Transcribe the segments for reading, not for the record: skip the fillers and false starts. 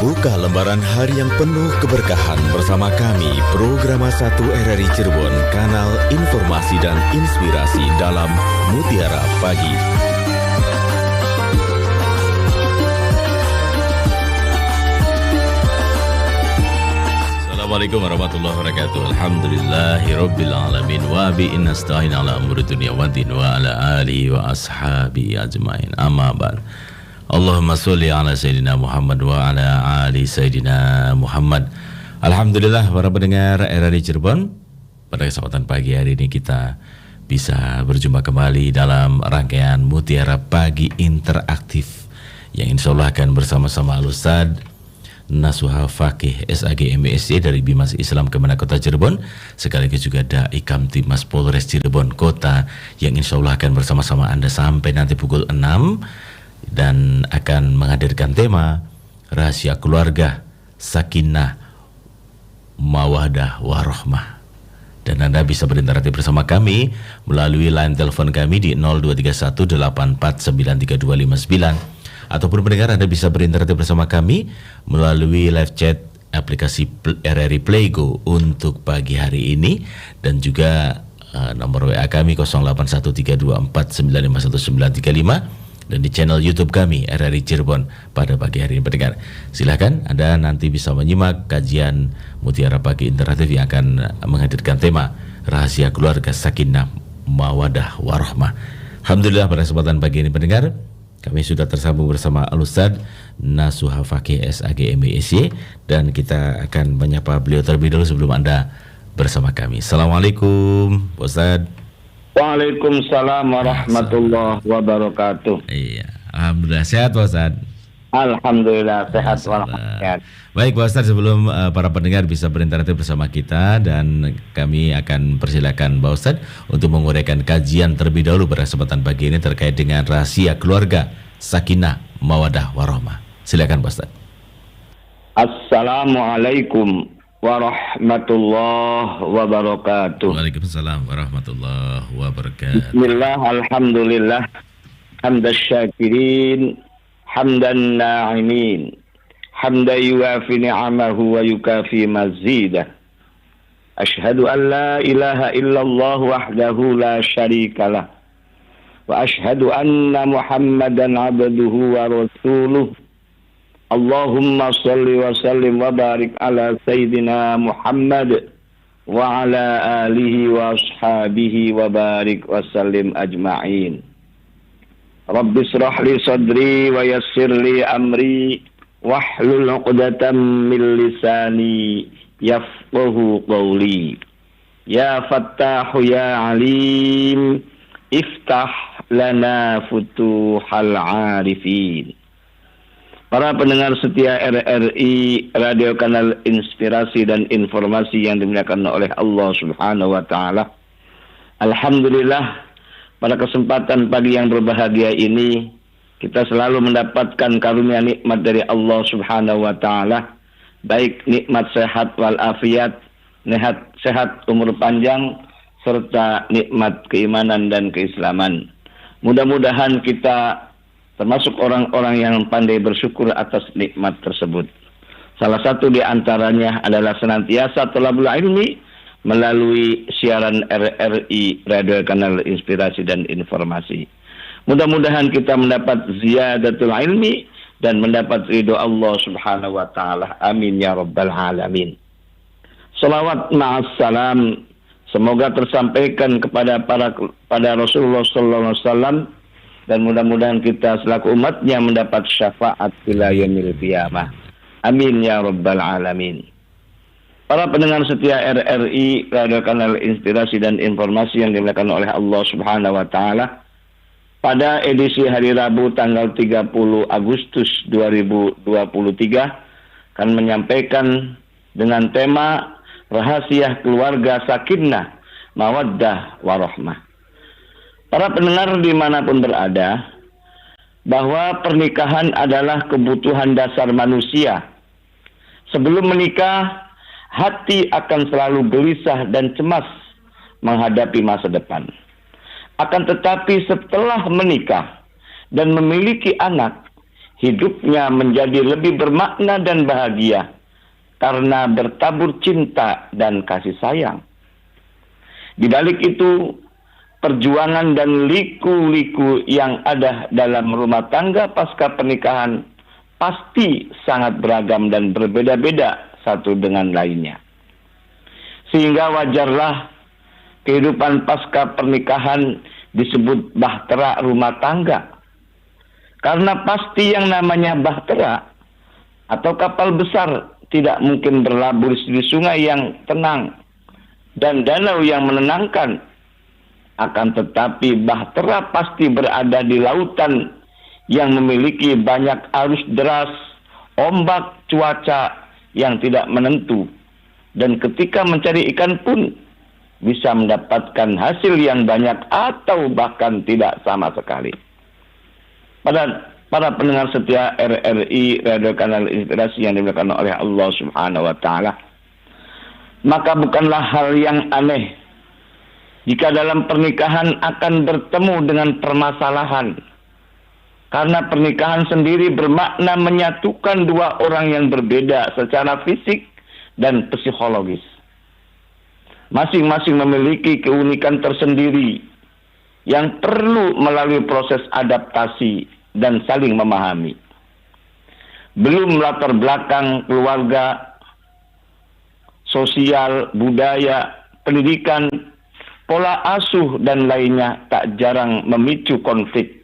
Buka lembaran hari yang penuh keberkahan bersama kami, Programa 1 RRI Cirebon, kanal informasi dan inspirasi dalam Mutiara Pagi. Assalamualaikum warahmatullahi wabarakatuh. Alhamdulillahirabbil alamin wa bi nasta'in ala umuri dunya waddin wa ala alihi wa ashabi ajmain. Amma ba'd. Allahumma sholli ala Sayyidina Muhammad wa ala ali Sayyidina Muhammad. Alhamdulillah para pendengar RRI Cirebon, pada kesempatan pagi hari ini kita bisa berjumpa kembali dalam rangkaian Mutiara Pagi Interaktif yang insya Allah akan bersama-sama Al-Ustaz Nasuha Fakih SAG MSc dari Bimas Islam Kemenak Kota Cirebon, sekaligus juga Dai Kamtibmas Polres Cirebon Kota yang insya Allah akan bersama-sama Anda sampai nanti pukul 6 dan akan menghadirkan tema Rahasia Keluarga, Sakinah, Mawadah, Warohmah. Dan Anda bisa berinteraksi bersama kami melalui line telepon kami di 0231849329, ataupun pendengar Anda bisa berinteraksi bersama kami melalui live chat aplikasi RRI Playgo untuk pagi hari ini, dan juga nomor WA kami 081324951935, dan di channel YouTube kami RRI Cirebon pada pagi hari ini. Pendengar, silakan Anda nanti bisa menyimak kajian Mutiara Pagi Interaktif yang akan menghadirkan tema Rahasia Keluarga, Sakinah, Mawadah, Warohmah. Alhamdulillah pada kesempatan pagi ini pendengar, kami sudah tersambung bersama Al-Ustaz Nasuha Fakih SAG MSc, dan kita akan menyapa beliau terlebih dahulu sebelum Anda bersama kami. Assalamualaikum Ustaz. Waalaikumsalam warahmatullahi wabarakatuh. Iya, alhamdulillah sehat Pak Ustaz. Alhamdulillah sehat walafiat. Baik Pak Ustaz, sebelum para pendengar bisa berinteraksi bersama kita, dan kami akan persilakan Pak Ustaz untuk menguraikan kajian terlebih dahulu pada kesempatan pagi ini terkait dengan rahasia keluarga, sakinah, mawadah, warohmah. Silakan Pak Ustaz. Assalamualaikum warahmatullahi wabarakatuh. Waalaikumsalam warahmatullahi wabarakatuh. Bismillah, alhamdulillah, hamdas syakirin, hamdan na'imin, hamdan yuafi ni'amahu wa yukafi mazidah. Ashhadu an la ilaha illallah wahdahu la syarikalah, wa ashhadu anna Muhammadan abduhu wa rasuluh. Allahumma salli wa sallim wa barik ala Sayyidina Muhammad wa ala alihi wa ashabihi wa barik wa sallim ajma'in. Rabbi israh li sadri wa yassir li amri wahlul 'uqdatam min lisani yafqahu qawli. Ya Fattahu ya Alim, iftah lana futuhal 'arifin. Para pendengar setia RRI, Radio Kanal Inspirasi dan Informasi yang dimuliakan oleh Allah Subhanahu wa Ta'ala. Alhamdulillah, pada kesempatan pagi yang berbahagia ini, kita selalu mendapatkan karunia nikmat dari Allah Subhanahu wa Ta'ala, baik nikmat sehat walafiat, sehat umur panjang, serta nikmat keimanan dan keislaman. Mudah-mudahan kita termasuk orang-orang yang pandai bersyukur atas nikmat tersebut. Salah satu di antaranya adalah senantiasa thalabul ilmi melalui siaran RRI, Radio Kanal Inspirasi dan Informasi. Mudah-mudahan kita mendapat ziyadatul ilmi dan mendapat ridho Allah Subhanahu wa Ta'ala. Amin ya rabbal alamin. Salawat ma'assalam semoga tersampaikan kepada Rasulullah sallallahu alaihi wasallam, dan mudah-mudahan kita selaku umatnya mendapat syafaat ila yaumil qiyamah. Amin ya rabbal alamin. Para pendengar setia RRI, Radio Kanal Inspirasi dan Informasi yang dimuliakan oleh Allah Subhanahu wa Ta'ala, pada edisi hari Rabu tanggal 30 Agustus 2023 akan menyampaikan dengan tema Rahasia Keluarga, Sakinah, Mawaddah, Warohmah. Para pendengar dimanapun berada, bahwa pernikahan adalah kebutuhan dasar manusia. Sebelum menikah, hati akan selalu gelisah dan cemas menghadapi masa depan. Akan tetapi setelah menikah dan memiliki anak, hidupnya menjadi lebih bermakna dan bahagia karena bertabur cinta dan kasih sayang. Di balik itu, perjuangan dan liku-liku yang ada dalam rumah tangga pasca pernikahan pasti sangat beragam dan berbeda-beda satu dengan lainnya. Sehingga wajarlah kehidupan pasca pernikahan disebut bahtera rumah tangga. Karena pasti yang namanya bahtera atau kapal besar tidak mungkin berlabuh di sungai yang tenang dan danau yang menenangkan. Akan tetapi bahtera pasti berada di lautan yang memiliki banyak arus deras, ombak, cuaca yang tidak menentu. Dan ketika mencari ikan pun bisa mendapatkan hasil yang banyak atau bahkan tidak sama sekali. Para pendengar setia RRI Radio Kanal Inspirasi yang dimuliakan oleh Allah Subhanahu wa taala, maka bukanlah hal yang aneh jika dalam pernikahan akan bertemu dengan permasalahan. Karena pernikahan sendiri bermakna menyatukan dua orang yang berbeda secara fisik dan psikologis. Masing-masing memiliki keunikan tersendiri yang perlu melalui proses adaptasi dan saling memahami. Belum latar belakang keluarga, sosial, budaya, pendidikan, pola asuh dan lainnya tak jarang memicu konflik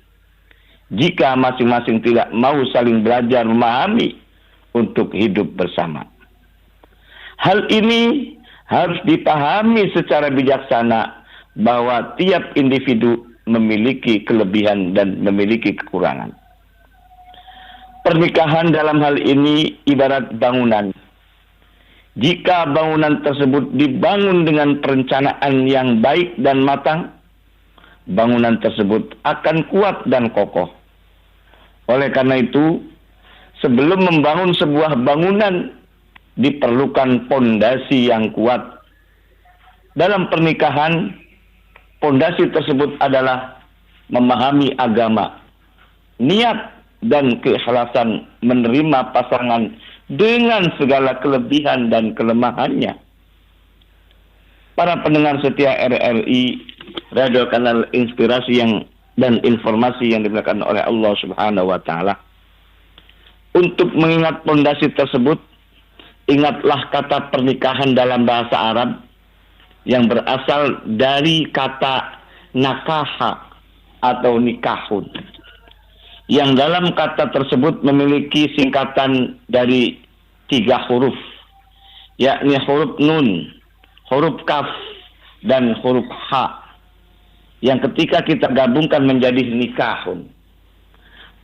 jika masing-masing tidak mau saling belajar memahami untuk hidup bersama. Hal ini harus dipahami secara bijaksana bahwa tiap individu memiliki kelebihan dan memiliki kekurangan. Pernikahan dalam hal ini ibarat bangunan. Jika bangunan tersebut dibangun dengan perencanaan yang baik dan matang, bangunan tersebut akan kuat dan kokoh. Oleh karena itu, sebelum membangun sebuah bangunan, diperlukan pondasi yang kuat. Dalam pernikahan, pondasi tersebut adalah memahami agama, niat dan keikhlasan menerima pasangan dengan segala kelebihan dan kelemahannya. Para pendengar setia RRI Radio Kanal Inspirasi dan informasi yang diberikan oleh Allah Subhanahu wa taala. Untuk mengingat pondasi tersebut, ingatlah kata pernikahan dalam bahasa Arab yang berasal dari kata nakaha atau nikahun. Yang dalam kata tersebut memiliki singkatan dari 3 huruf, yakni huruf nun, huruf kaf, dan huruf ha, yang ketika kita gabungkan menjadi nikahun.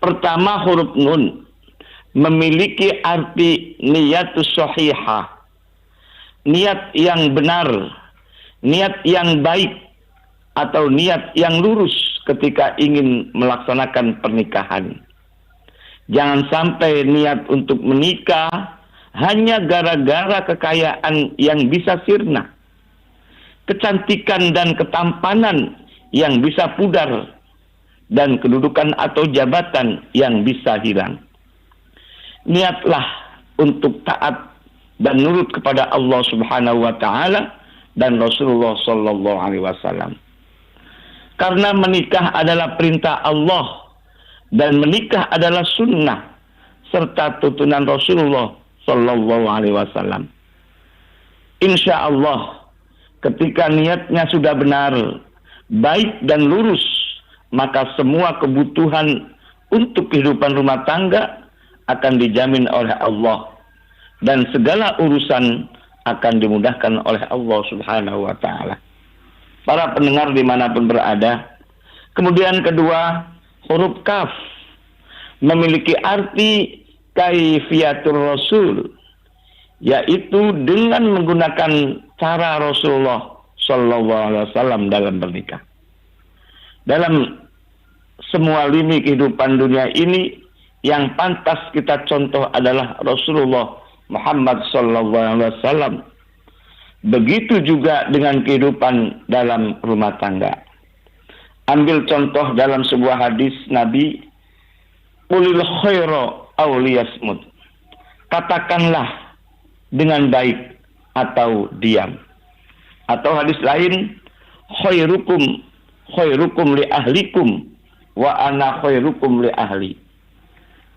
Pertama, huruf nun memiliki arti niyatus sahihah, niat yang benar, niat yang baik, atau niat yang lurus ketika ingin melaksanakan pernikahan. Jangan sampai niat untuk menikah hanya gara-gara kekayaan yang bisa sirna, kecantikan dan ketampanan yang bisa pudar, dan kedudukan atau jabatan yang bisa hilang. Niatlah untuk taat dan nurut kepada Allah Subhanahu wa taala dan Rasulullah sallallahu alaihi wasallam. Karena menikah adalah perintah Allah dan menikah adalah sunnah serta tuntunan Rasulullah sallallahu alaihi wasallam. Insya Allah, ketika niatnya sudah benar, baik dan lurus, maka semua kebutuhan untuk kehidupan rumah tangga akan dijamin oleh Allah dan segala urusan akan dimudahkan oleh Allah Subhanahu wa taala. Para pendengar dimanapun berada. Kemudian kedua, huruf kaf memiliki arti kaifiatur rasul, yaitu dengan menggunakan cara Rasulullah sallallahu alaihi wasallam dalam bernikah. Dalam semua lini kehidupan dunia ini, yang pantas kita contoh adalah Rasulullah Muhammad sallallahu alaihi wasallam. Begitu juga dengan kehidupan dalam rumah tangga. Ambil contoh dalam sebuah hadis Nabi, qulil khaira aw liyasmut. Katakanlah dengan baik atau diam. Atau hadis lain, khairukum li ahlikum wa ana khairukum li ahli.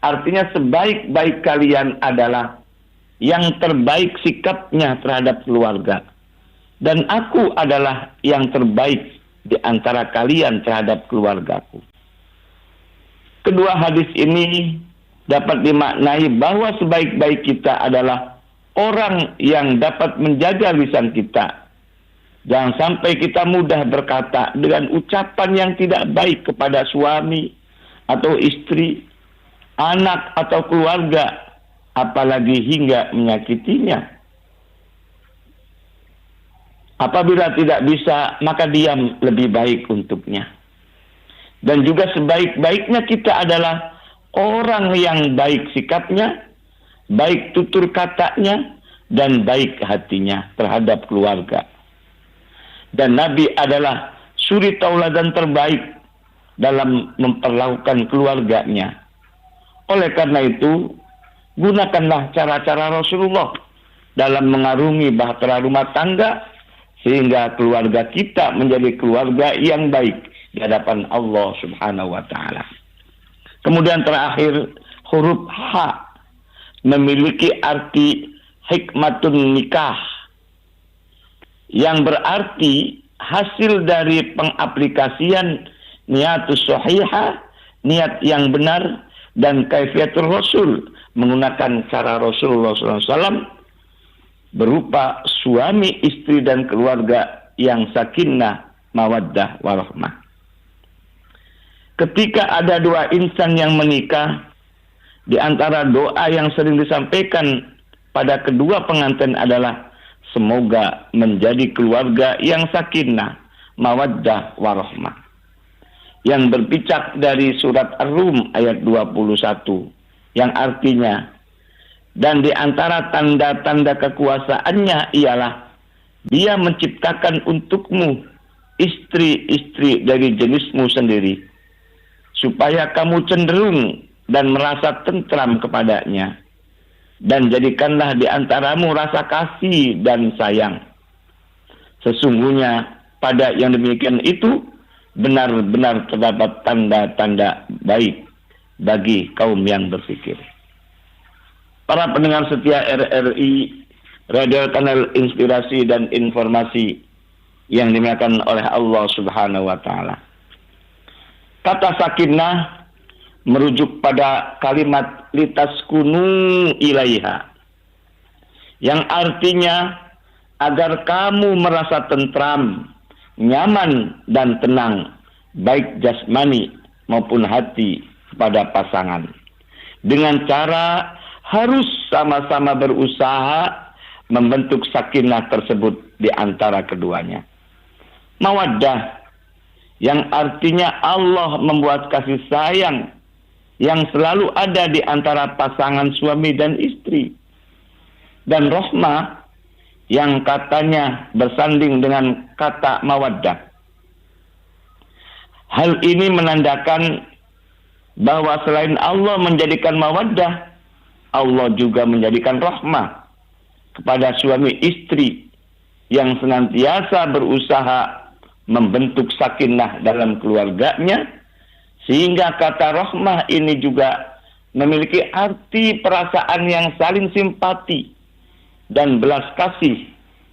Artinya sebaik-baik kalian adalah yang terbaik sikapnya terhadap keluarga. Dan aku adalah yang terbaik di antara kalian terhadap keluargaku. Kedua hadis ini dapat dimaknai bahwa sebaik-baik kita adalah orang yang dapat menjaga lisan kita. Jangan sampai kita mudah berkata dengan ucapan yang tidak baik kepada suami atau istri, anak atau keluarga, apalagi hingga menyakitinya. Apabila tidak bisa, maka diam lebih baik untuknya. Dan juga sebaik-baiknya kita adalah orang yang baik sikapnya, baik tutur katanya, dan baik hatinya terhadap keluarga. Dan Nabi adalah suri tauladan terbaik dalam memperlakukan keluarganya. Oleh karena itu, gunakanlah cara-cara Rasulullah dalam mengarungi bahtera rumah tangga, sehingga keluarga kita menjadi keluarga yang baik di hadapan Allah Subhanahu wa Ta'ala. Kemudian terakhir, huruf H memiliki arti hikmatun nikah, yang berarti hasil dari pengaplikasian niatus sahihah, niat yang benar, dan kaifiatul rasul, menggunakan cara Rasulullah SAW berupa suami, istri, dan keluarga yang sakinah, mawaddah, warahmah. Ketika ada dua insan yang menikah, di antara doa yang sering disampaikan pada kedua pengantin adalah semoga menjadi keluarga yang sakinah, mawaddah, warahmah. Yang berpicak dari surat Ar-Rum ayat 21, yang artinya, dan di antara tanda-tanda kekuasaannya ialah Dia menciptakan untukmu istri-istri dari jenismu sendiri, supaya kamu cenderung dan merasa tentram kepadanya. Dan jadikanlah di antaramu rasa kasih dan sayang. Sesungguhnya pada yang demikian itu benar-benar terdapat tanda-tanda baik bagi kaum yang berpikir. Para pendengar setia RRI, Radio Kanal Inspirasi dan Informasi yang dimuliakan oleh Allah Subhanahu wa Ta'ala. Kata sakinah merujuk pada kalimat litaskunu ilaiha, yang artinya agar kamu merasa tentram, nyaman, dan tenang, baik jasmani maupun hati kepada pasangan. Dengan cara harus sama-sama berusaha membentuk sakinah tersebut di antara keduanya. Mawaddah, yang artinya Allah membuat kasih sayang yang selalu ada di antara pasangan suami dan istri. Dan rahmah, yang katanya bersanding dengan kata mawaddah. Hal ini menandakan bahwa selain Allah menjadikan mawaddah, Allah juga menjadikan rahmah kepada suami istri yang senantiasa berusaha membentuk sakinah dalam keluarganya, sehingga kata rahmah ini juga memiliki arti perasaan yang saling simpati dan belas kasih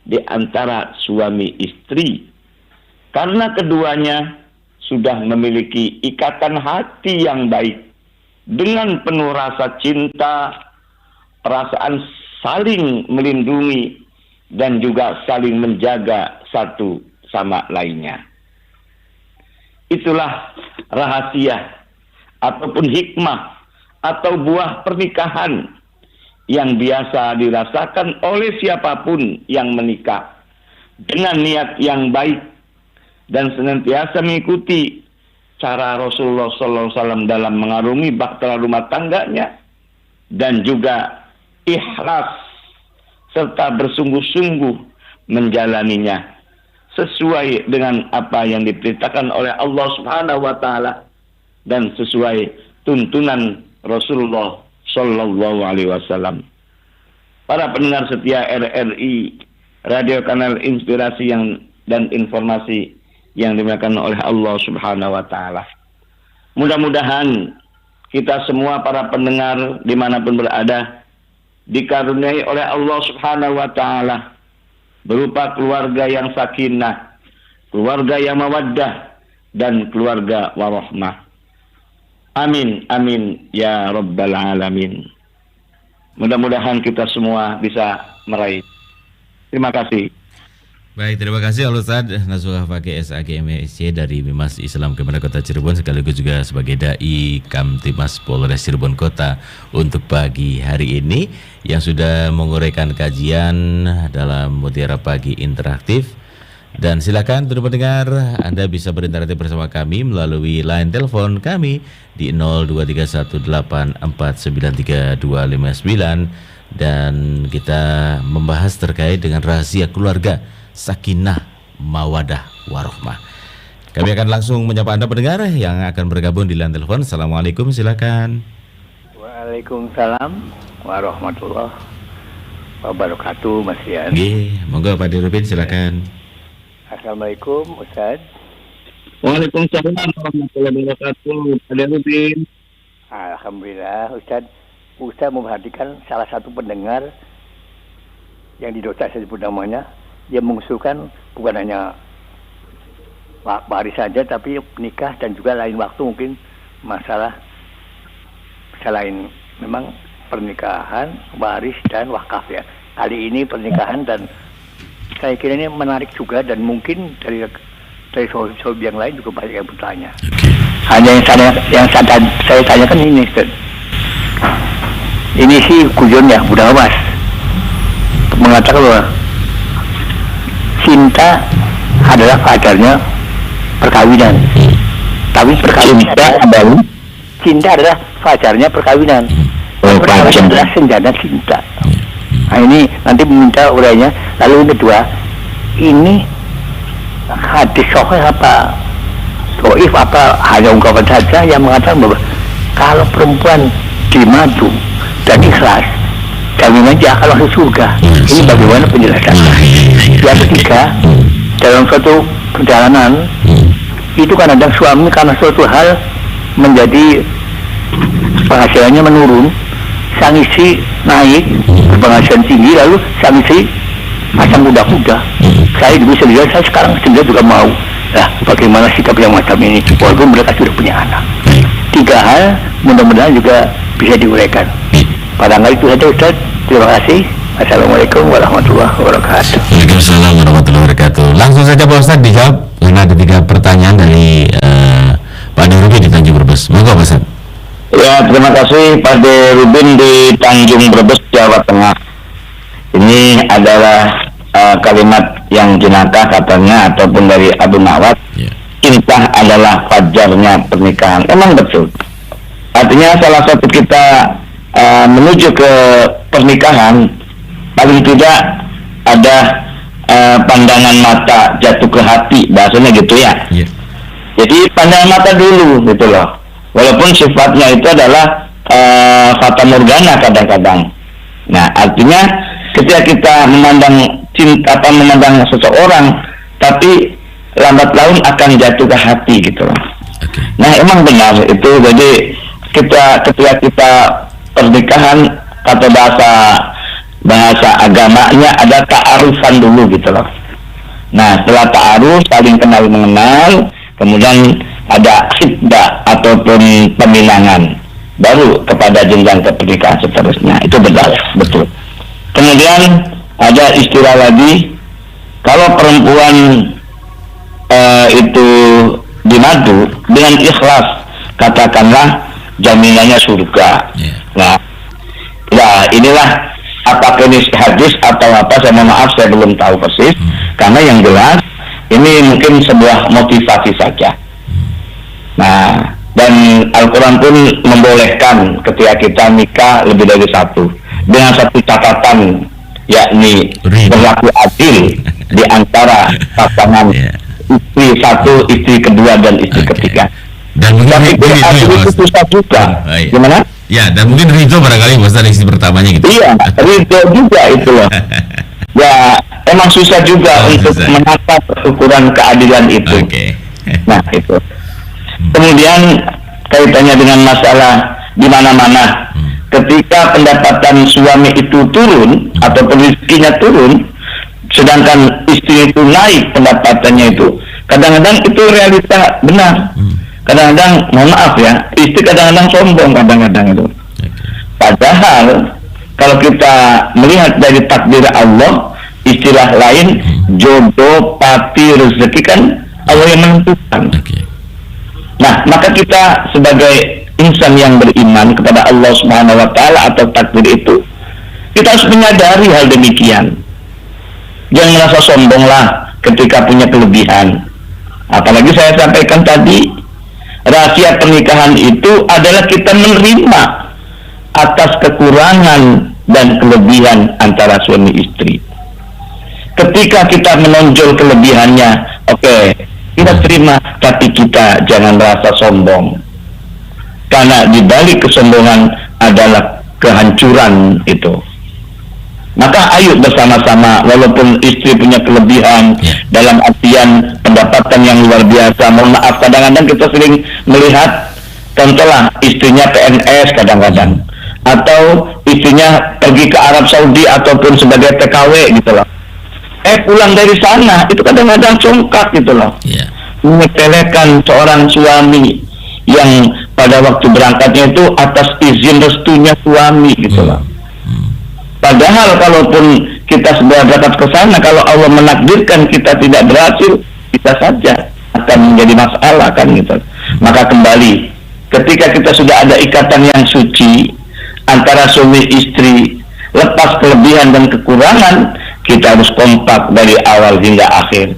di antara suami istri, karena keduanya sudah memiliki ikatan hati yang baik dengan penuh rasa cinta, perasaan saling melindungi, dan juga saling menjaga satu sama lainnya. Itulah rahasia ataupun hikmah atau buah pernikahan yang biasa dirasakan oleh siapapun yang menikah dengan niat yang baik dan senantiasa mengikuti cara Rasulullah SAW dalam mengarungi bahtera rumah tangganya, dan juga ikhlas serta bersungguh-sungguh menjalaninya sesuai dengan apa yang diperintahkan oleh Allah Subhanahu wa Ta'ala dan sesuai tuntunan Rasulullah Sallallahu Alaihi Wasallam. Para pendengar setia RRI, Radio Kanal Inspirasi dan Informasi yang dimuliakan oleh Allah Subhanahu Wa Taala. Mudah-mudahan kita semua para pendengar dimanapun berada dikaruniai oleh Allah Subhanahu Wa Taala berupa keluarga yang sakinah, keluarga yang mawaddah, dan keluarga warahmah. Amin, amin, ya Rabbal Alamin. Mudah-mudahan kita semua bisa meraih. Terima kasih. Baik, terima kasih Al-Ustaz Nasuha Fakih SAG MSc dari Bimas Islam Kementerian Kota Cirebon, sekaligus juga sebagai Dai Kamtimas Polres Cirebon Kota untuk pagi hari ini yang sudah menguraikan kajian dalam Mutiara Pagi Interaktif. Dan silakan untuk pendengar, Anda bisa berinteraksi bersama kami melalui line telepon kami di 0231849329 dan kita membahas terkait dengan rahasia keluarga, sakinah, mawadah, warahmah. Kami akan langsung menyapa Anda pendengar yang akan bergabung di line telepon. Assalamualaikum, silakan. Waalaikumsalam warahmatullahi wabarakatuh, Mas Rian. Monggo Pak Dirubin, silakan. Assalamualaikum Ustaz. Waalaikumsalam warahmatullahi wabarakatuh. Pak Dirubin. Alhamdulillah Ustaz memperhatikan salah satu pendengar yang di dosa saya sebut namanya, dia mengusulkan bukan hanya waris saja tapi nikah dan juga lain waktu mungkin masalah selain memang pernikahan, waris dan wakaf ya. Kali ini pernikahan dan saya kira ini menarik juga dan mungkin dari soal yang lain juga banyak yang bertanya. Hanya yang saya tanyakan ini Ustaz. Ini sih guyon ya, Buddha Mas mengatakan bahwa cinta adalah fajarnya perkawinan. Tapi cinta adalah fajarnya perkawinan. Perkawinan adalah senjata cinta. Nah ini nanti meminta urainya. Lalu yang kedua, ini hadis sahih apa dhaif apa hanya ungkapan saja yang mengatakan bahwa kalau perempuan dimadu dan ikhlas, jaminannya dia akan masuk surga. Ini bagaimana penjelasannya? Yang ketiga, dalam suatu perjalanan itu kadang suami karena suatu hal menjadi penghasilannya menurun, sang istri naik berpenghasilan tinggi, lalu sang istri macam muda-muda. Saya dulu sendiri, saya sekarang sendiri juga mau. Nah, bagaimana sikap yang macam ini walaupun mereka sudah punya anak? 3 hal mudah-mudahan juga bisa diuraikan. Barangkali itu saja Ustaz. Terima kasih. Assalamualaikum warahmatullahi wabarakatuh. Waalaikumsalam warahmatullahi wabarakatuh. Langsung saja Pak Ustaz dijawab karena ada 3 pertanyaan dari Pak Dirubin di Tanjung Brebes. Monggo Pak Ustaz. Ya, terima kasih Pak Dirubin di Tanjung Brebes, Jawa Tengah. Ini adalah kalimat yang jenaka katanya ataupun dari Abu Nawas. Cinta adalah fajarnya pernikahan. Emang betul. Artinya salah satu kita menuju ke pernikahan paling tidak ada pandangan mata jatuh ke hati, bahasanya gitu ya. Jadi pandangan mata dulu gitu loh. Walaupun sifatnya itu adalah fata morgana kadang-kadang. Nah, artinya ketika kita memandang memandang seseorang, tapi lambat laun akan jatuh ke hati gitu loh. Nah, emang benar itu. Jadi ketika kita pernikahan, kata bahasa agamanya ada ta'arufan dulu gitu loh. Nah, setelah ta'aruf, saling kenal mengenal, kemudian ada khitbah ataupun peminangan, baru kepada jenjang ke pernikahan seterusnya. Itu benar, betul. Kemudian ada istilah lagi, kalau perempuan itu dimadu dengan ikhlas, katakanlah jaminannya surga. Nah, inilah apakah ini hadis atau apa, saya mohon maaf saya belum tahu persis, karena yang jelas ini mungkin sebuah motivasi saja. Nah, dan Al-Quran pun membolehkan ketika kita nikah lebih dari satu, dengan satu catatan, yakni berlaku adil di antara pasangan istri satu, istri kedua dan istri ketiga. Dan tapi adil itu susah juga. Gimana? Ya, dan mungkin ridho barangkali Pak Ustadz istri pertamanya gitu. Iya, ridho juga itu loh. Ya, emang susah juga untuk susah. menata ukuran keadilan itu. Oke. Nah, itu. Kemudian kaitannya dengan masalah di mana-mana. Ketika pendapatan suami itu turun atau rezekinya turun, sedangkan istri itu naik pendapatannya itu, kadang-kadang itu realita benar. Kadang-kadang, mohon maaf ya, istri kadang-kadang sombong kadang-kadang itu. Padahal kalau kita melihat dari takdir Allah, istilah lain jodoh, pati, rezeki kan Allah yang menentukan. Nah, maka kita sebagai insan yang beriman kepada Allah Subhanahu wa taala atau takdir itu, kita harus menyadari hal demikian. Jangan merasa sombonglah ketika punya kelebihan. Apalagi saya sampaikan tadi, rahasia pernikahan itu adalah kita menerima atas kekurangan dan kelebihan antara suami istri. Ketika kita menonjol kelebihannya, oke, kita terima, tapi kita jangan merasa sombong. Karena di balik kesombongan adalah kehancuran itu. Maka ayo bersama-sama, walaupun istri punya kelebihan dalam artian pendapatan yang luar biasa. Mohon maaf, kadang-kadang kita sering melihat, contohlah istrinya PNS kadang-kadang, atau istrinya pergi ke Arab Saudi ataupun sebagai TKW gitu loh. Pulang dari sana itu kadang-kadang congkak gitu loh. Menyepelekan seorang suami yang pada waktu berangkatnya itu atas izin restunya suami gitu loh. Padahal kalaupun kita sudah berangkat ke sana, kalau Allah menakdirkan kita tidak berhasil, kita saja akan menjadi masalah kan gitu. Maka kembali, ketika kita sudah ada ikatan yang suci antara suami istri, lepas kelebihan dan kekurangan, kita harus kompak dari awal hingga akhir.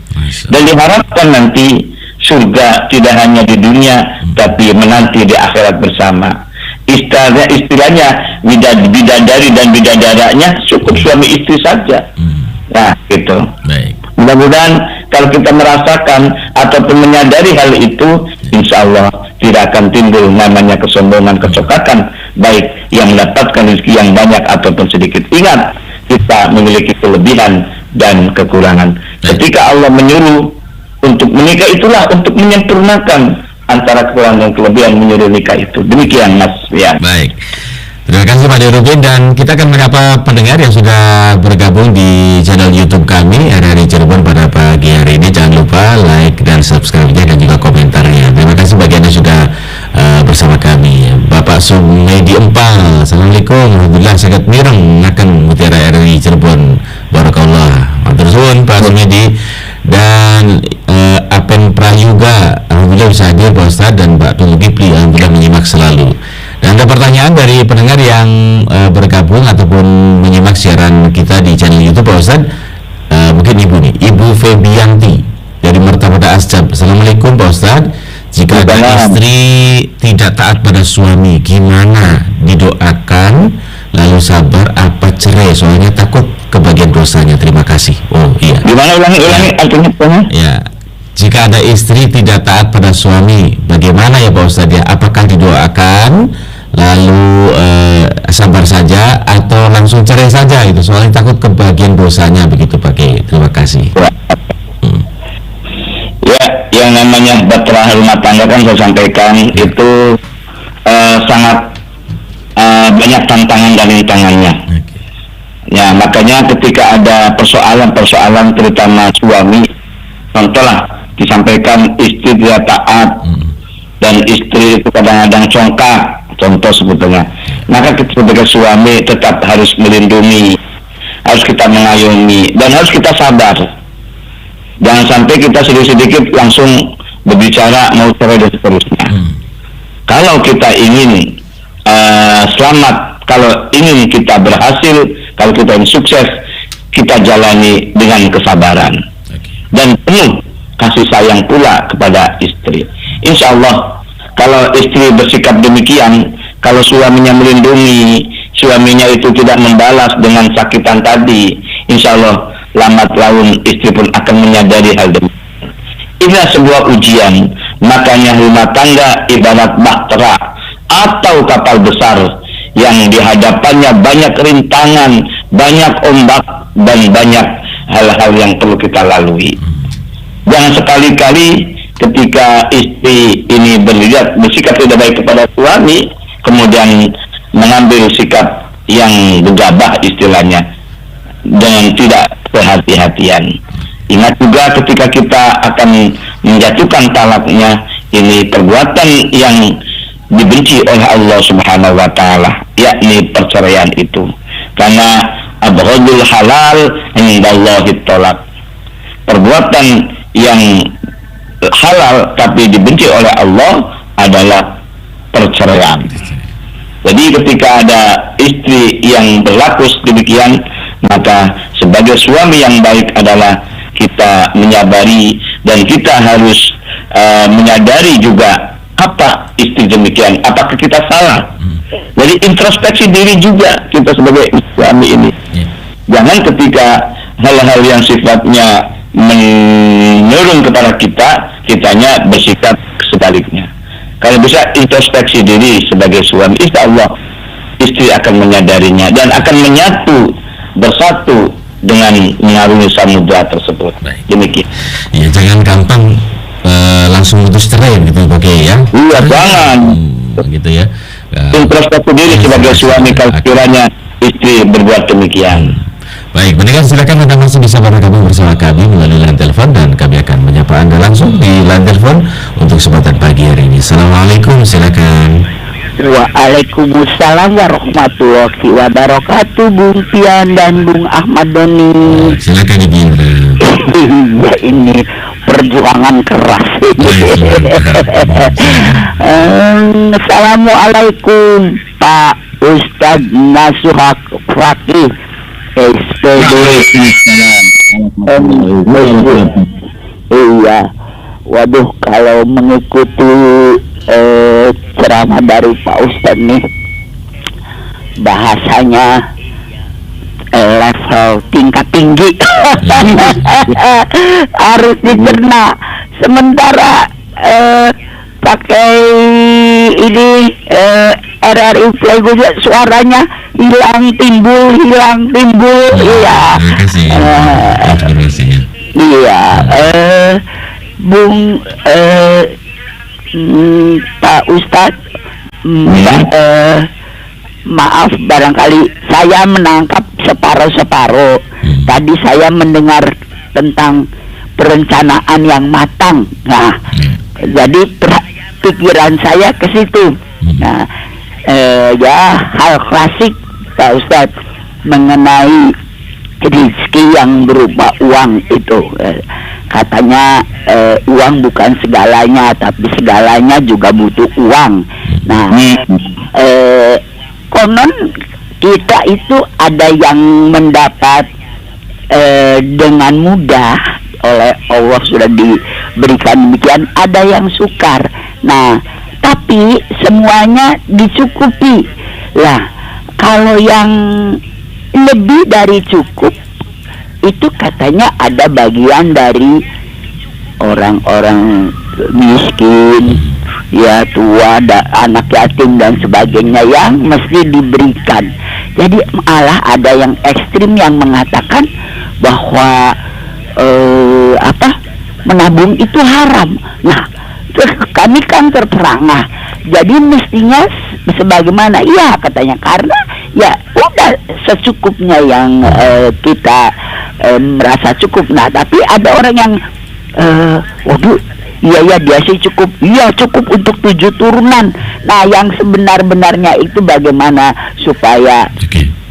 Dan diharapkan nanti surga tidak hanya di dunia, tapi menanti di akhirat bersama. Istilahnya bidadari dan bidadaranya cukup suami istri saja. Nah, gitu. Baik. Mudah-mudahan kalau kita merasakan ataupun menyadari hal itu, insya Allah tidak akan timbul namanya kesombongan, kecokakan, baik yang mendapatkan rezeki yang banyak ataupun sedikit. Ingat, kita memiliki kelebihan dan kekurangan. Ketika Allah menyuruh untuk menikah, itulah untuk menyempurnakan antara kekurangan dan kelebihan, menyuruh nikah itu. Demikian Mas ya. Baik. Terima kasih Pak Dirudin, dan kita akan menyapa pendengar yang sudah bergabung di channel YouTube kami RRI Cirebon pada pagi hari ini. Jangan lupa like dan subscribe-nya dan juga komentarnya. Terima kasih bagi Anda sudah bersama kami. Bapak Sumedi Empal, Assalamualaikum. Alhamdulillah sehat mireng akan Mutiara RRI Cirebon. Barakallah. Matur suwun Pak Sumedi. Dan Apen Prayuga, alhamdulillah bisa hadir Pak Ustadz, dan Mbak Tunggu Kipli, alhamdulillah menyimak selalu. Dan ada pertanyaan dari pendengar yang bergabung ataupun menyimak siaran kita di channel YouTube Pak Ustadz. Mungkin Ibu nih, Ibu Febianti dari Martabada Asjab. Assalamualaikum Pak Ustadz. Jika ada istri tidak taat pada suami, gimana? Didoakan lalu sabar apa cerai? Soalnya takut kebagian dosanya. Terima kasih. Oh iya. Gimana ulangi artinya? Ya. Jika ada istri tidak taat pada suami, bagaimana ya Pak Ustadz ya? Apakah didoakan lalu sabar saja atau langsung cerai saja itu? Soalnya takut kebagian dosanya begitu Pak. Terima kasih. Ya, yang namanya bahtera rumah tangga kan saya sampaikan itu sangat banyak tantangan dan rintangannya. Ya, makanya ketika ada persoalan-persoalan terutama suami, contohlah disampaikan istri tidak taat dan istri itu kadang-kadang congkak, contoh sebetulnya. Maka kita sebagai suami tetap harus melindungi, harus kita mengayomi, dan harus kita sabar. Jangan sampai kita sedikit-sedikit langsung berbicara mau cerai dan seterusnya. Kalau kita ingin selamat, kalau ingin kita berhasil, kalau kita ingin sukses, kita jalani dengan kesabaran dan penuh kasih sayang pula kepada istri. Insya Allah kalau istri bersikap demikian, kalau suaminya melindungi, suaminya itu tidak membalas dengan sakitan tadi, insya Allah lambat laun istri pun akan menyadari hal demikian. Inilah sebuah ujian. Makanya rumah tangga ibarat bahtera atau kapal besar yang di hadapannya banyak rintangan, banyak ombak, dan banyak hal-hal yang perlu kita lalui. Jangan sekali-kali ketika istri ini bersikap tidak baik kepada suami, kemudian mengambil sikap yang gegabah istilahnya, dengan tidak kehati-hatian. Ingat juga ketika kita akan menjatuhkan talaknya, ini perbuatan yang dibenci oleh Allah Subhanahu wa taala, yakni perceraian itu. Karena abghadul halal indallahi thalaq. Perbuatan yang halal tapi dibenci oleh Allah adalah perceraian. Jadi ketika ada istri yang berlaku demikian, maka sebagai suami yang baik adalah kita menyabari, dan kita harus menyadari juga apa istri demikian, apakah kita salah. Jadi introspeksi diri juga kita sebagai suami ini. Jangan ketika hal-hal yang sifatnya menurun kepada kitanya bersikap sebaliknya. Kalau bisa introspeksi diri sebagai suami, insya Allah istri akan menyadarinya dan akan bersatu dengan mengarungi samudra tersebut. Baik. Demikian. Ya, jangan gampang langsung putus cerai gitu, oke ya? Iya, jangan. Gitu ya. Introspeksi diri sebagai suami kalau kiranya istri berbuat demikian. Baik, pendengar silakan Anda masih bisa bergabung bersama kami melalui line telepon, dan kami akan menyapa Anda langsung di line telepon untuk kesempatan pagi hari ini. Assalamualaikum, silakan. Waalaikumsalam warahmatullahi wabarakatuh, Bung Pian dan Bung Ahmad Doni. Silakan Ibu Indra. Ya, ini perjuangan keras. Assalamualaikum Pak Ustadz Nasuhak Fakih SPD. Iya, waduh, kalau mengikuti ceramah dari Pak Ustadz nih, bahasanya level tingkat tinggi. Harus dicerna. Sementara pakai ini RRI Flego suaranya hilang timbul. Iya. Iya. Bung Pak Ustadz, maaf barangkali saya menangkap separuh-separuh. Tadi saya mendengar tentang perencanaan yang matang. Nah, jadi pikiran saya ke situ. Nah, ya hal klasik Pak Ustadz mengenai rezeki yang berupa uang itu. Katanya uang bukan segalanya, tapi segalanya juga butuh uang. Nah, konon kita itu ada yang mendapat dengan mudah oleh Allah, sudah diberikan demikian, ada yang sukar. Nah, tapi semuanya dicukupi. Lah, kalau yang lebih dari cukup itu katanya ada bagian dari orang-orang miskin, ya tua, anak yatim dan sebagainya yang mesti diberikan. Jadi malah ada yang ekstrim yang mengatakan bahwa menabung itu haram. Nah, kami kan terperangah. Jadi mestinya sebagaimana, iya katanya, karena ya udah secukupnya yang kita merasa cukup. Nah, tapi ada orang yang waduh, iya dia sih cukup, iya cukup untuk 7 turunan. Nah, yang sebenar-benarnya itu bagaimana supaya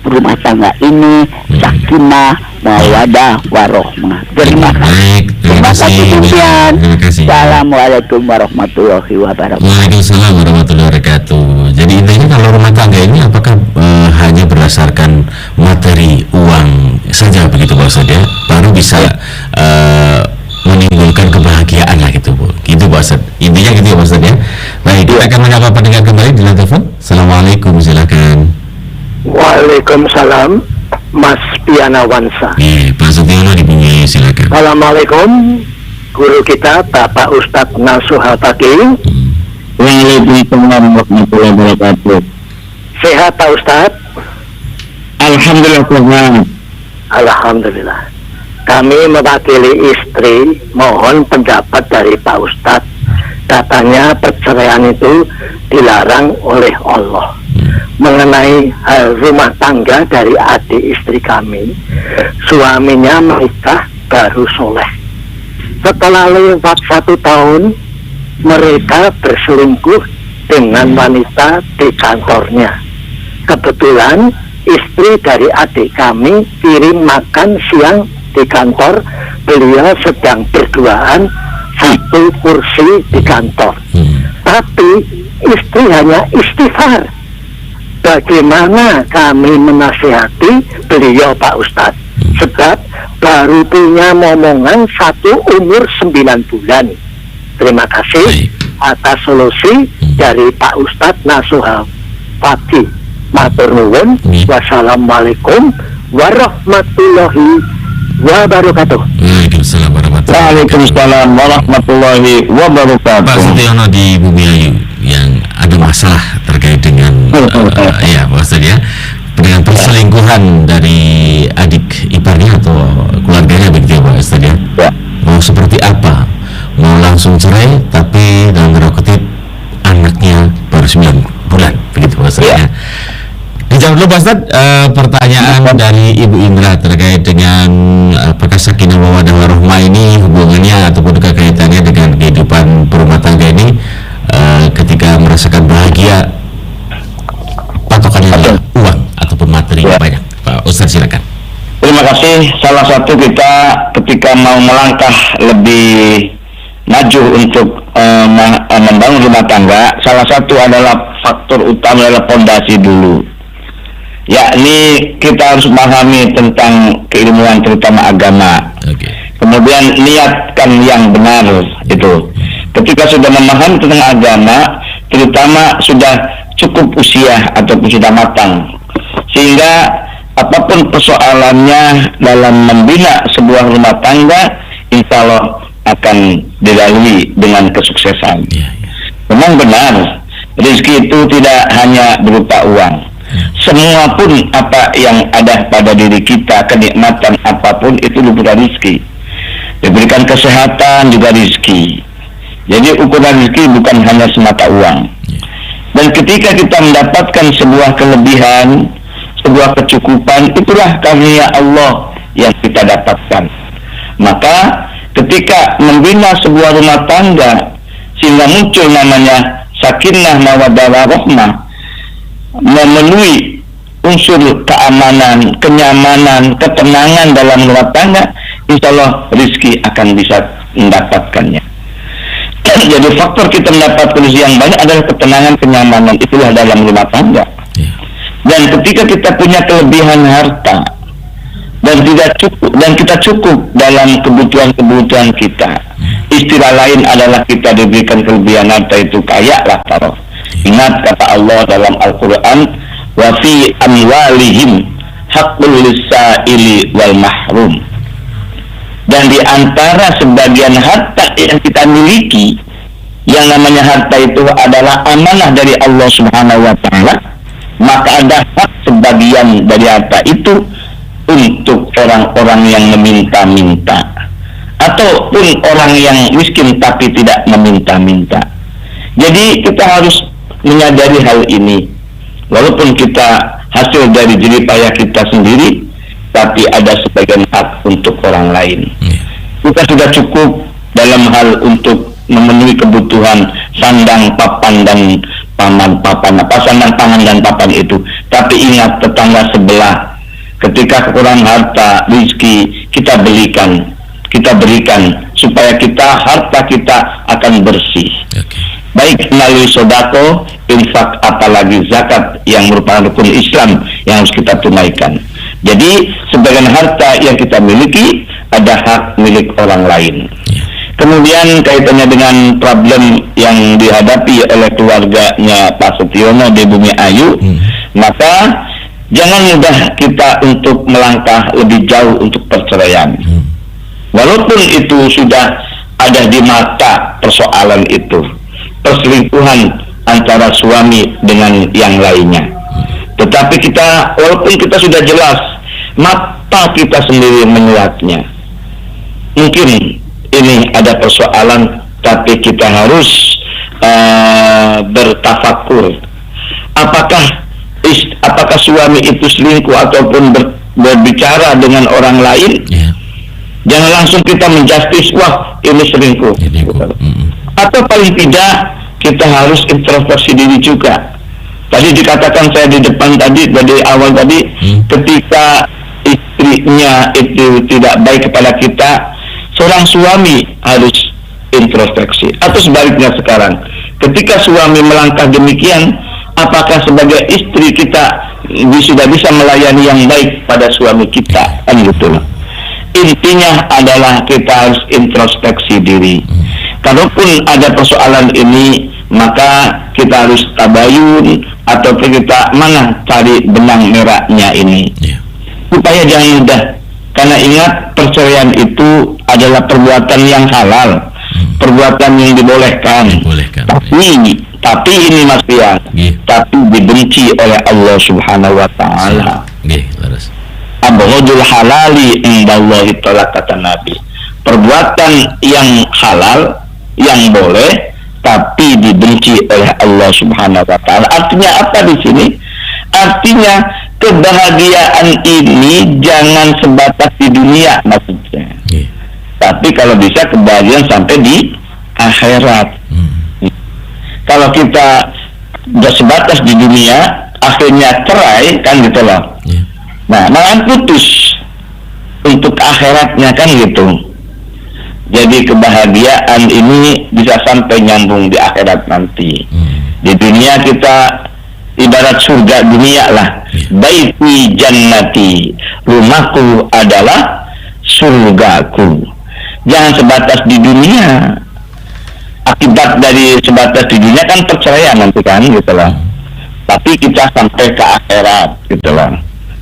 rumah tangga ini sakinah, mawaddah, warohmah. Terima kasih. Terima kasih. Assalamualaikum warahmatullahi wabarakatuh. Waalaikumsalam warahmatullahi wabarakatuh. Jadi intinya kalau rumah tangga ini apakah hanya berdasarkan materi uang saja begitu Pak Ustadz ya, baru bisa menimbulkan kebahagiaan lah gitu Bu. Gitu Pak Ustadz. Intinya gitu ya Pak Ustadz ya. Baik, kita akan menyapa pendengar kembali di line telepon. Assalamualaikum, silakan. Waalaikumsalam, Mas Piana Wansa. Pak Sutiono di Bumi, silakan. Assalamualaikum, guru kita Bapak Ustadz Nasuhal Fakih. Waalaikumsalam warahmatullahi wabarakatuh. Sehat Pak Ustadz? Alhamdulillah Tuhan. Alhamdulillah. Kami mewakili istri mohon pendapat dari Pak Ustadz. Katanya perceraian itu dilarang oleh Allah. Mengenai hal rumah tangga dari adik istri kami, suaminya menikah baru soleh. Setelah lewat 1 tahun, mereka berselingkuh dengan wanita di kantornya. Kebetulan istri dari adik kami kirim makan siang di kantor. Beliau sedang berduaan 1 kursi di kantor. Tapi istri hanya istighfar. Bagaimana kami menasihati beliau Pak Ustadz? Sebab baru punya momongan 1 umur 9 bulan. Terima kasih atas solusi dari Pak Ustadz Nasuha Fakih. Matur nuwun. Wassalamualaikum warahmatullahi wabarakatuh. Waalaikumsalam warahmatullahi wabarakatuh. Pak Setiono di Bumi Ayu yang ada masalah terkait dengan ya Pak Ustadz ya, dengan perselingkuhan dari adik iparnya atau keluarganya begitu ya Pak Ustadz ya. Mau seperti apa? Mau langsung cerai tapi dalam tanda kutip anaknya baru 9 bulan begitu Pak Ustadz ya. Dijawab dulu Pak Ustadz, pertanyaan dari Ibu Indra terkait dengan apakah sakinah mawaddah warahmah ini hubungannya ataupun kaitannya dengan kehidupan berumah tangga ini ketika merasakan bahagia patokannya adalah uang ataupun materi yang banyak. Pak Ustadz silakan. Terima kasih. Salah satu kita ketika mau melangkah lebih maju untuk membangun rumah tangga, salah satu adalah faktor utama adalah fondasi dulu. Yakni kita harus memahami tentang keilmuan terutama agama. Kemudian niatkan yang benar itu. Ketika sudah memahami tentang agama, terutama sudah cukup usia ataupun sudah matang, sehingga apapun persoalannya dalam membina sebuah rumah tangga, insya Allah akan dilalui dengan kesuksesan. Memang benar, rezeki itu tidak hanya berupa uang. Semua pun apa yang ada pada diri kita, kenikmatan apapun itu berupa rezeki. Diberikan kesehatan juga rezeki. Jadi ukuran rezeki bukan hanya semata uang. Dan ketika kita mendapatkan sebuah kelebihan, sebuah kecukupan, itulah karunia Allah yang kita dapatkan. Maka ketika membina sebuah rumah tangga sehingga muncul namanya sakinah mawaddah warahmah, memenuhi unsur keamanan, kenyamanan, ketenangan dalam rumah tangga, insya Allah rezeki akan bisa mendapatkannya. Jadi faktor kita mendapatkan rezeki yang banyak adalah ketenangan, kenyamanan, itulah dalam rumah tangga. Dan ketika kita punya kelebihan harta dan tidak cukup, dan kita cukup dalam kebutuhan-kebutuhan kita, istilah lain adalah kita diberikan kelebihan harta itu kaya lah taruh. Ingat kata Allah dalam Al-Quran, wa fi amwalihim haqqul lis-sa'ili wal mahrum. Dan di antara sebagian harta yang kita miliki, yang namanya harta itu adalah amanah dari Allah Subhanahu wa Ta'ala, maka ada hak sebagian dari harta itu untuk orang-orang yang meminta-minta, ataupun orang yang miskin tapi tidak meminta-minta. Jadi kita harus menyadari hal ini. Walaupun kita hasil dari jerih payah kita sendiri, tapi ada sebagian hak untuk orang lain. Kita sudah cukup dalam hal untuk memenuhi kebutuhan sandang, papan, dan sandang, pangan, dan papan itu. Tapi ingat tetangga sebelah, ketika kekurangan harta, rezeki, kita berikan supaya harta kita akan bersih. Baik melalui sodako, infak, apalagi zakat yang merupakan rukun Islam yang harus kita tunaikan. Jadi sebagian harta yang kita miliki ada hak milik orang lain. Kemudian kaitannya dengan problem yang dihadapi oleh keluarganya Pak Setiono di Bumi Ayu, maka jangan mudah kita untuk melangkah lebih jauh untuk perceraian. Walaupun itu sudah ada di mata persoalan itu, perselingkuhan antara suami dengan yang lainnya. Tetapi kita, walaupun kita sudah jelas, mata kita sendiri melihatnya. Mungkin ini ada persoalan, tapi kita harus bertafakur. Apakah suami itu selingkuh ataupun berbicara dengan orang lain? Jangan langsung kita menjustis, wah ini selingkuh. Atau paling tidak kita harus introspeksi diri juga. Tadi dikatakan saya di depan tadi, dari awal tadi, ketika istrinya itu tidak baik kepada kita, seorang suami harus introspeksi. Atau sebaliknya sekarang, ketika suami melangkah demikian, apakah sebagai istri kita sudah bisa melayani yang baik pada suami kita? Kan gitu loh. Intinya adalah kita harus introspeksi diri. Kalaupun ada persoalan ini, maka kita harus tabayun atau kita cari benang merahnya ini, supaya jangan mudah. Karena ingat, perceraian itu adalah perbuatan yang halal, perbuatan yang dibolehkan. Tapi ini Mas Pian, tapi dibenci oleh Allah Subhanahu wa taala. Abghadul halali indallahi ta'ala, kata Nabi. Perbuatan yang halal, yang boleh, tapi dibenci oleh Allah Subhanahu wa taala. Artinya apa di sini? Artinya kebahagiaan ini jangan sebatas di dunia maksudnya. Tapi kalau bisa kebahagiaan sampai di akhirat. Kalau kita sudah sebatas di dunia, akhirnya cerai, kan gitu loh. Nah, malah putus untuk akhiratnya, kan gitu. Jadi kebahagiaan ini bisa sampai nyambung di akhirat nanti. Di dunia kita ibarat surga dunia lah. Baiti jannati, rumahku adalah surgaku. Jangan sebatas di dunia. Akibat dari sebatas di dunia kan perceraian nanti, kan gitu loh. Tapi kita sampai ke akhirat gitu loh.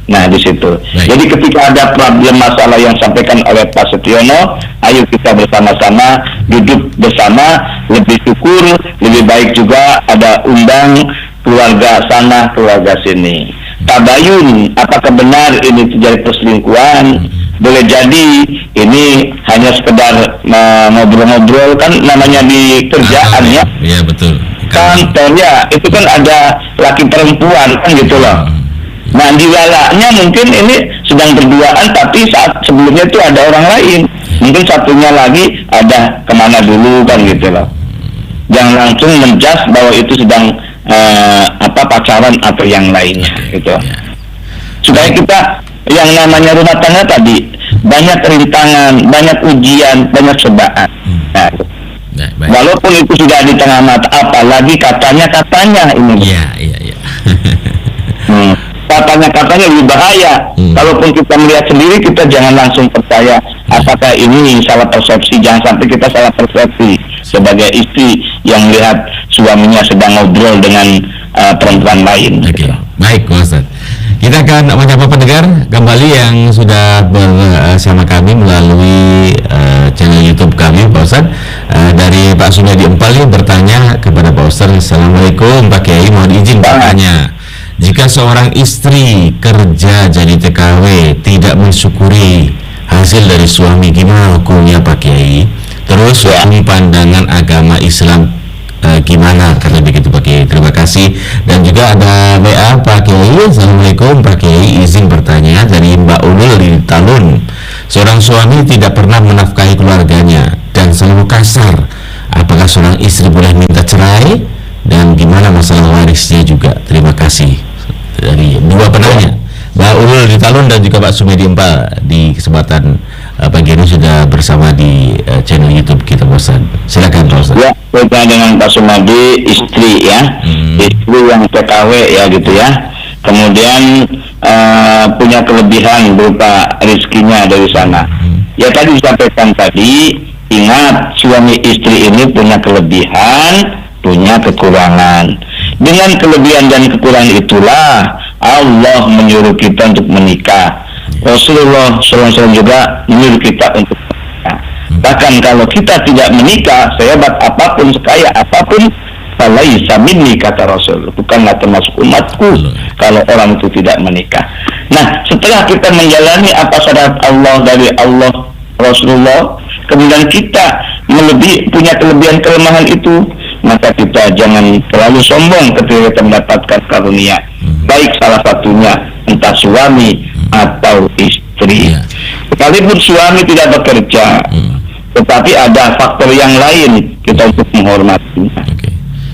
Nah, di situ. Jadi ketika ada problem masalah yang disampaikan oleh Pak Setiono, ayo kita bersama-sama duduk bersama, lebih syukur, lebih baik juga ada undang keluarga sana, keluarga sini. Tabayun, apakah benar ini terjadi perselingkuhan? Boleh jadi ini hanya sekedar ngobrol-ngobrol, kan namanya di kerjaan ya. Iya betul. Kantornya itu kan ada laki perempuan, kan gitu loh. Nah, di lalanya mungkin ini sedang berduaan, tapi saat sebelumnya itu ada orang lain. Mungkin satunya lagi ada kemana dulu, kan gitu loh. Jangan langsung menjudge bahwa itu sedang pacaran atau yang lainnya gitu. Supaya kita yang namanya rumah tangga tadi banyak rintangan, banyak ujian, banyak cobaan. Nah, walaupun itu sudah di tengah mata, apalagi katanya ini. Iya. Katanya lebih bahaya. Kalaupun kita melihat sendiri, kita jangan langsung percaya. Apakah ini salah persepsi? Jangan sampai kita salah persepsi sebagai istri yang melihat suaminya sedang ngobrol dengan perempuan lain. Oke. Baik, Ustaz. Kita akan menyapa pendengar kembali yang sudah bersama kami melalui channel YouTube kami, Pak Ustaz. Dari Pak Sumedi Empali bertanya kepada Pak Ustaz, Assalamualaikum Pak Kiai, mohon izin bertanya. Jika seorang istri kerja jadi TKW tidak mensyukuri hasil dari suami, gimana hukumnya Pak Kiai? Terus pandangan agama Islam gimana? Karena begitu Pak Kiai. Terima kasih. Dan juga ada WA Pak Kiai. Assalamualaikum Pak Kiai, izin bertanya dari Mbak Ulul di Talun. Seorang suami tidak pernah menafkahi keluarganya dan selalu kasar. Apakah seorang istri boleh minta cerai? Dan gimana masalah warisnya juga? Terima kasih. Dari dua penanya, Mbak Ulul di Talun dan juga Pak Sumedi Empal, di kesempatan pagi ini sudah bersama di channel YouTube kita, Pak Ustaz. Silakan Pak Ustaz. Ya, kita dengan Pak Sumedi, istri ya, istri yang TKW ya gitu ya. Kemudian punya kelebihan berupa rezekinya dari sana. Ya tadi disampaikan tadi, ingat suami istri ini punya kelebihan, punya kekurangan. Dengan kelebihan dan kekurangan itulah Allah menyuruh kita untuk menikah. Rasulullah SAW juga menyuruh kita untuk menikah. Bahkan kalau kita tidak menikah, sehebat apapun, sekaya apapun, falaisa minni, kata Rasul, bukanlah termasuk umatku kalau orang itu tidak menikah. Nah, setelah kita menjalani apa syariat Allah dari Allah Rasulullah, kemudian kita punya kelebihan kelemahan itu, maka kita jangan terlalu sombong ketika kita mendapatkan karunia, baik salah satunya entah suami atau istri. Sekalipun suami tidak bekerja, tetapi ada faktor yang lain kita untuk menghormatinya.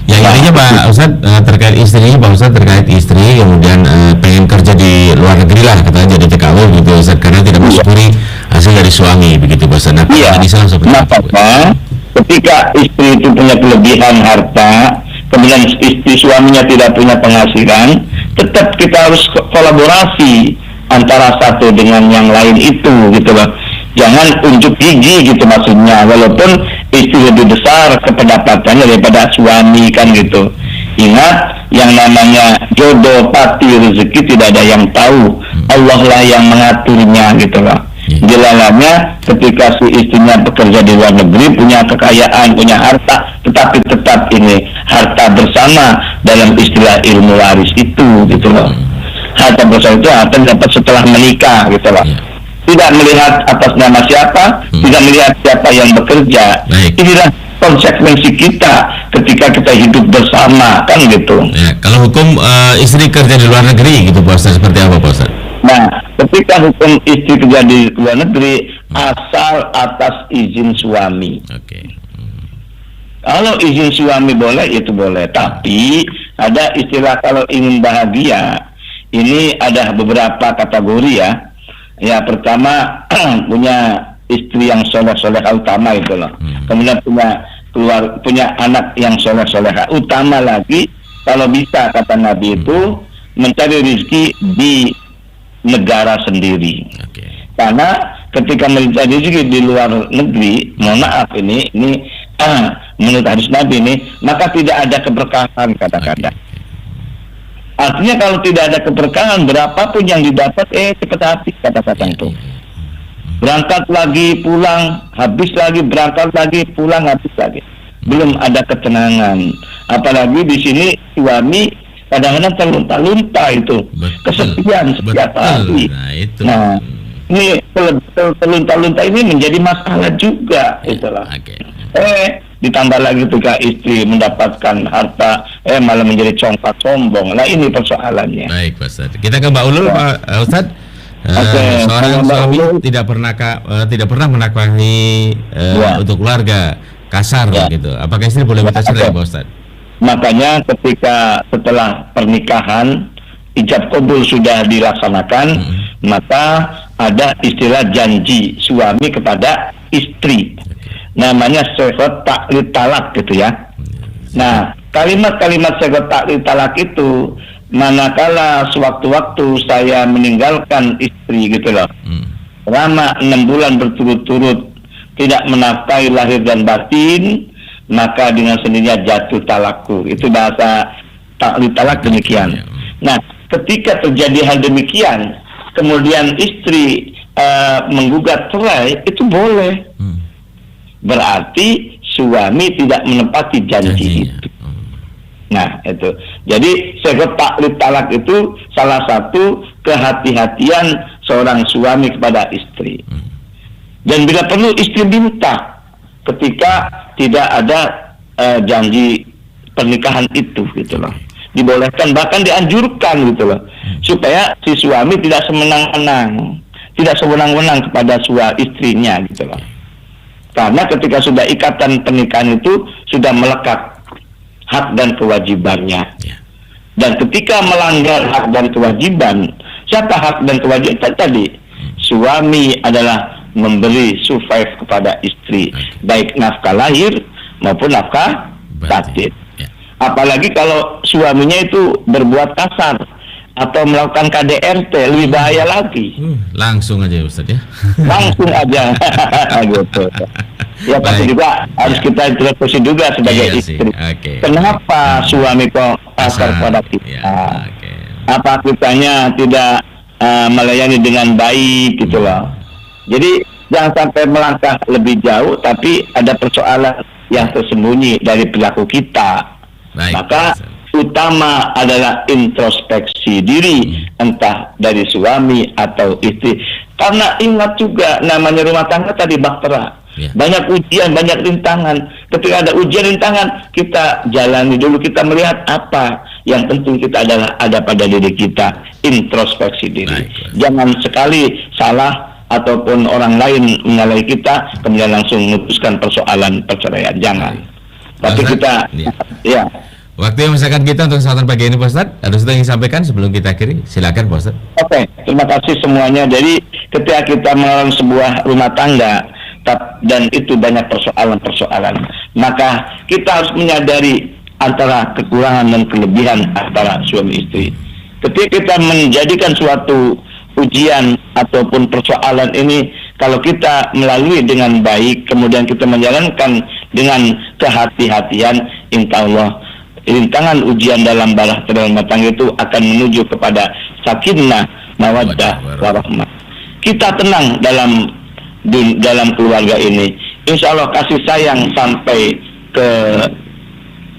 Yang intinya Pak Ustadz terkait istrinya, Pak Ustadz terkait istri kemudian pengen kerja di luar negeri lah, katanya jadi TKW gitu Ustadz, karena tidak mensyukuri hasil dari suami begitu Pak Ustadz. Nah, maka ketika istri itu punya kelebihan harta, kemudian istri suaminya tidak punya penghasilan, tetap kita harus kolaborasi antara satu dengan yang lain itu gitu loh. Jangan unjuk gigi gitu maksudnya, walaupun istri lebih besar kependapatannya daripada suami kan gitu. Ingat, yang namanya jodoh, pati, rezeki tidak ada yang tahu, Allah lah yang mengaturnya gitu loh. Jelasnya ketika si istrinya bekerja di luar negeri, punya kekayaan, punya harta, tetapi tetap ini harta bersama dalam istilah ilmu waris itu gitu loh. Harta bersama itu akan dapat setelah menikah gitu loh. Tidak melihat atas nama siapa, tidak melihat siapa yang bekerja. Inilah konsekuensi kita ketika kita hidup bersama kan gitu. Ya, kalau hukum istri kerja di luar negeri gitu Pak Ustadz, seperti apa Pak Ustadz? Nah, ketika hukum istri kerja di luar negeri asal atas izin suami. Kalau izin suami boleh, itu boleh. Tapi ada istilah kalau ingin bahagia, ini ada beberapa kategori ya. Ya, pertama punya istri yang soleh-soleha utama itu loh. Kemudian punya anak yang soleh-soleha utama lagi. Kalau bisa, kata Nabi itu mencari rezeki di negara sendiri. Karena ketika mencari rezeki di luar negeri, mohon maaf ini menurut hadis Nabi ini, maka tidak ada keberkahan kata-kata. Artinya kalau tidak ada keberkahan, berapapun yang didapat cepat habis kata-kata itu. Berangkat lagi, pulang, habis lagi, berangkat lagi, pulang, habis lagi. Belum ada ketenangan. Apalagi di sini suami kadang-kadang terlunta-lunta itu. Kesepian setiap hari. Nah, ini terlunta-lunta ini menjadi masalah juga itulah. Ditambah lagi ketika istri mendapatkan harta malah menjadi congkak sombong. Nah, ini persoalannya. Baik Pak Ustadz, kita ke Mbak Ulul Pak Ustadz. Seorang suami tidak pernah menafkahi untuk keluarga, kasar gitu. Apakah istri boleh minta cerai Pak Ustadz? Makanya ketika setelah pernikahan ijab qabul sudah dilaksanakan, maka ada istilah janji suami kepada istri, namanya syahadat taklid talak gitu ya. Nah, kalimat-kalimat syahadat taklid talak itu manakala sewaktu-waktu saya meninggalkan istri gitu loh, selama 6 bulan berturut-turut tidak menafkahi lahir dan batin, maka dengan sendirinya jatuh talakku. Itu bahasa taklid talak demikian. Nah, ketika terjadi hal demikian, kemudian istri menggugat cerai, itu boleh. Berarti suami tidak menepati janji itu. Nah, itu. Jadi syahadat taklid talak itu salah satu kehati-hatian seorang suami kepada istri. Dan bila perlu istri minta ketika tidak ada janji pernikahan itu gitu loh. Dibolehkan, bahkan dianjurkan gitu loh. Supaya si suami tidak semenang-menang, tidak sewenang-wenang kepada istrinya gitu loh. Karena ketika sudah ikatan pernikahan itu sudah melekat hak dan kewajibannya. Dan ketika melanggar hak dan kewajiban, siapa hak dan kewajiban tadi? Suami adalah memberi survive kepada istri, baik nafkah lahir maupun nafkah batin. Apalagi kalau suaminya itu berbuat kasar atau melakukan KDRT, lebih bahaya lagi. Langsung aja Ustadz ya. Langsung aja gitu. Ya pasti juga harus kita introspeksi juga sebagai istri. Kenapa suami kok kasar pada kita? Apa kitanya tidak melayani dengan baik gitu loh. Jadi jangan sampai melangkah lebih jauh, tapi ada persoalan yang tersembunyi dari perilaku kita. Baik. Maka utama adalah introspeksi diri, entah dari suami atau istri. Karena ingat juga namanya rumah tangga tadi bahtera. Ya. Banyak ujian, banyak rintangan. Ketika ada ujian rintangan, kita jalani dulu, kita melihat apa yang penting kita adalah ada pada diri kita, introspeksi diri. Baik. Jangan sekali salah ataupun orang lain menyalahi kita kemudian langsung memutuskan persoalan perceraian. Jangan. Tapi Ustaz, kita ya. Waktu yang misalkan kita untuk kesempatan pagi ini Pak Ustadz, ada sesuatu yang ingin sampaikan sebelum kita akhiri? Silakan Pak Ustadz. Oke, terima kasih semuanya. Jadi ketika kita mengalami sebuah rumah tangga dan itu banyak persoalan-persoalan, maka kita harus menyadari antara kekurangan dan kelebihan antara suami istri. Ketika kita menjadikan suatu ujian ataupun persoalan ini, kalau kita melalui dengan baik, kemudian kita menjalankan dengan kehati-hatian, insya Allah rintangan ujian dalam bahtera rumah tangga itu akan menuju kepada sakinah, mawaddah, warahmah. Kita tenang dalam keluarga ini. Insya Allah kasih sayang sampai ke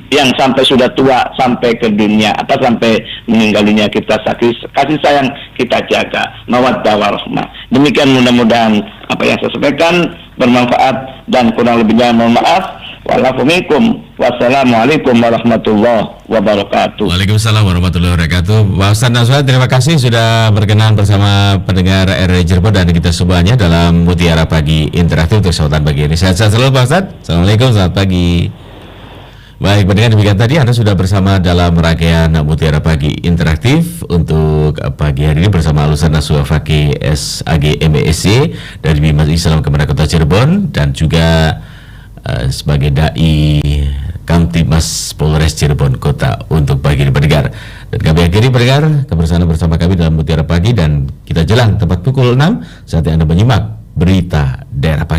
yang sampai sudah tua, sampai ke dunia, sampai meninggalnya kita, kasih sayang kita jaga, mawaddah warahmah. Demikian mudah-mudahan apa yang saya sampaikan bermanfaat, dan kurang lebihnya mohon maaf. Wassalamualaikum warahmatullahi wabarakatuh. Waalaikumsalam warahmatullahi wabarakatuh. Pak Ustadz Nasrullah, terima kasih sudah berkenan bersama pendengar RRI Cirebon dan kita semuanya dalam Mutiara Pagi Interaktif untuk kesempatan pagi ini. Sehat-sehat selalu Pak Ustadz. Assalamualaikum, selamat pagi. Baik, pendengar, demikian tadi Anda sudah bersama dalam rangkaian Mutiara Pagi Interaktif untuk pagi hari ini bersama Ustadz Nasrullah Fakih SAG MESC dari Bimas Islam Kementerian Kota Cirebon dan juga sebagai dai Kamtibmas Polres Cirebon Kota untuk pagi ini pendengar. Dan kami akhiri pendengar kebersamaan bersama kami dalam Mutiara Pagi, dan kita jelang tepat pukul 6 saat Anda menyimak berita daerah pagi.